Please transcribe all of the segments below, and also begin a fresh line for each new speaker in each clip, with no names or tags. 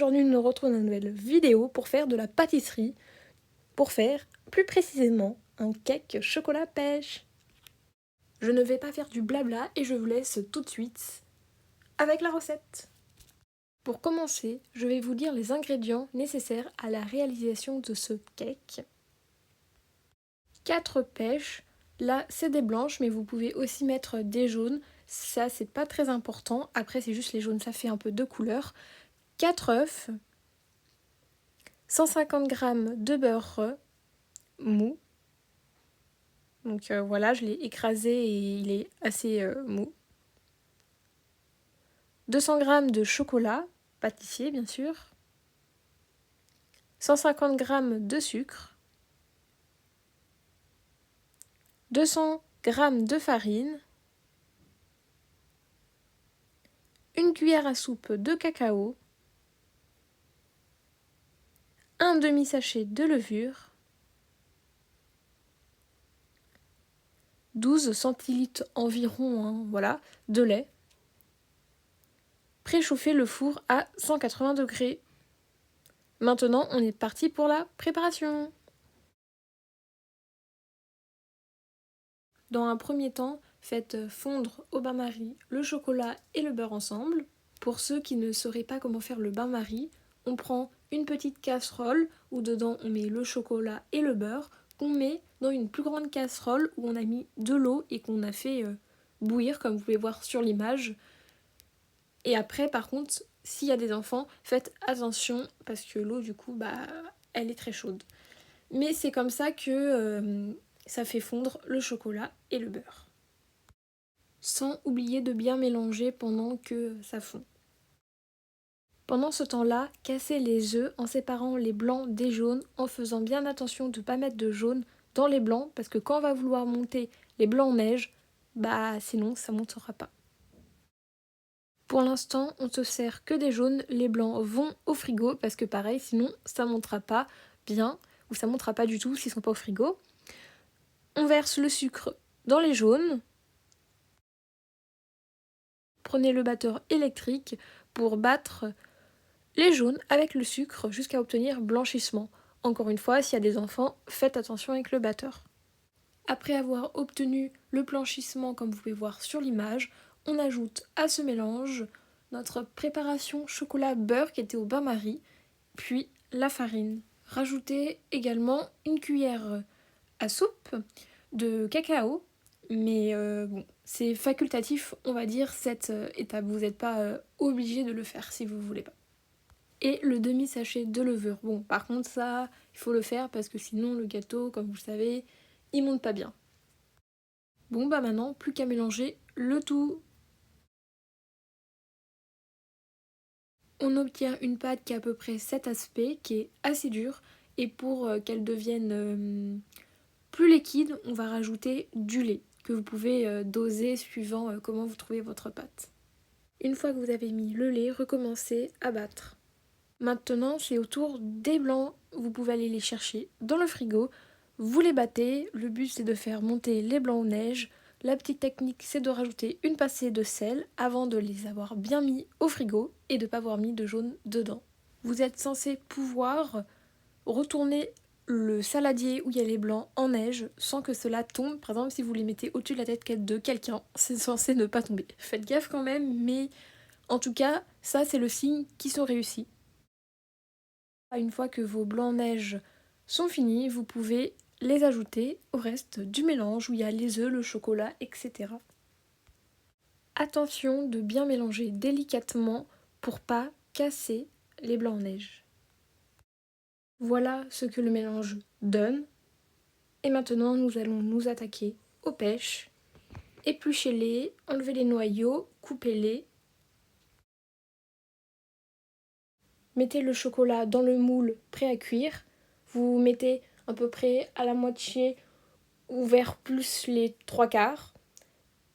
Aujourd'hui, nous nous retrouvons dans une nouvelle vidéo pour faire de la pâtisserie, pour faire plus précisément un cake chocolat pêche. Je ne vais pas faire du blabla et je vous laisse tout de suite avec la recette. Pour commencer, je vais vous dire les ingrédients nécessaires à la réalisation de ce cake. 4 pêches, là c'est des blanches mais vous pouvez aussi mettre des jaunes, ça c'est pas très important, après c'est juste les jaunes, ça fait un peu de couleur. 4 œufs, 150 g de beurre mou. Donc voilà, je l'ai écrasé et il est assez mou. 200 g de chocolat, pâtissier bien sûr. 150 g de sucre. 200 g de farine. Une cuillère à soupe de cacao. Un demi-sachet de levure. 12 centilitres environ, hein, voilà, de lait. Préchauffez le four à 180 degrés. Maintenant, on est parti pour la préparation. Dans un premier temps, faites fondre au bain-marie le chocolat et le beurre ensemble. Pour ceux qui ne sauraient pas comment faire le bain-marie, on prend une petite casserole où dedans on met le chocolat et le beurre, qu'on met dans une plus grande casserole où on a mis de l'eau et qu'on a fait bouillir comme vous pouvez voir sur l'image. Et après par contre, s'il y a des enfants, faites attention parce que l'eau du coup elle est très chaude. Mais c'est comme ça que ça fait fondre le chocolat et le beurre. Sans oublier de bien mélanger pendant que ça fond. Pendant ce temps-là, cassez les œufs en séparant les blancs des jaunes, en faisant bien attention de ne pas mettre de jaune dans les blancs, parce que quand on va vouloir monter les blancs en neige, sinon ça ne montera pas. Pour l'instant, on ne se sert que des jaunes, les blancs vont au frigo, parce que pareil, sinon ça ne montera pas bien, ou ça ne montera pas du tout s'ils ne sont pas au frigo. On verse le sucre dans les jaunes. Prenez le batteur électrique pour battre les jaunes avec le sucre jusqu'à obtenir blanchissement. Encore une fois, s'il y a des enfants, faites attention avec le batteur. Après avoir obtenu le blanchissement comme vous pouvez voir sur l'image, on ajoute à ce mélange notre préparation chocolat-beurre qui était au bain-marie, puis la farine. Rajoutez également une cuillère à soupe de cacao, mais c'est facultatif, on va dire, cette étape. Vous n'êtes pas obligé de le faire si vous ne voulez pas. Et le demi-sachet de levure. Bon, par contre, ça, il faut le faire parce que sinon, le gâteau, comme vous le savez, il monte pas bien. Bon, maintenant, plus qu'à mélanger le tout. On obtient une pâte qui a à peu près cet aspect, qui est assez dure. Et pour qu'elle devienne plus liquide, on va rajouter du lait, que vous pouvez doser suivant comment vous trouvez votre pâte. Une fois que vous avez mis le lait, recommencez à battre. Maintenant, c'est au tour des blancs. Vous pouvez aller les chercher dans le frigo. Vous les battez. Le but, c'est de faire monter les blancs aux neiges. La petite technique, c'est de rajouter une pincée de sel avant de les avoir bien mis au frigo et de ne pas avoir mis de jaune dedans. Vous êtes censé pouvoir retourner le saladier où il y a les blancs en neige sans que cela tombe. Par exemple, si vous les mettez au-dessus de la tête de quelqu'un, c'est censé ne pas tomber. Faites gaffe quand même, mais en tout cas, ça, c'est le signe qu'ils sont réussis. Une fois que vos blancs neige sont finis, vous pouvez les ajouter au reste du mélange où il y a les œufs, le chocolat, etc. Attention de bien mélanger délicatement pour pas casser les blancs neige. Voilà ce que le mélange donne. Et maintenant, nous allons nous attaquer aux pêches. Épluchez-les, enlevez les noyaux, coupez-les. Mettez le chocolat dans le moule prêt à cuire. Vous mettez à peu près à la moitié ou vers plus les 3/4.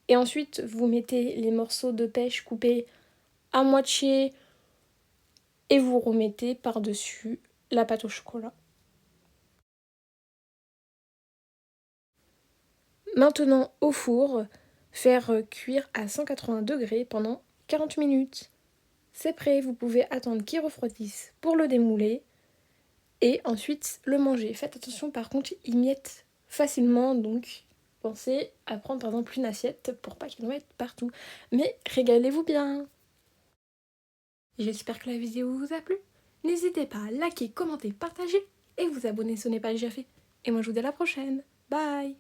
Et ensuite, vous mettez les morceaux de pêche coupés à moitié et vous remettez par-dessus la pâte au chocolat. Maintenant, au four, faire cuire à 180 degrés pendant 40 minutes. C'est prêt, vous pouvez attendre qu'il refroidisse pour le démouler et ensuite le manger. Faites attention par contre, il miette facilement, donc pensez à prendre par exemple une assiette pour pas qu'il en mette partout. Mais régalez-vous bien! J'espère que la vidéo vous a plu. N'hésitez pas à liker, commenter, partager et vous abonner si ce n'est pas déjà fait. Et moi je vous dis à la prochaine. Bye!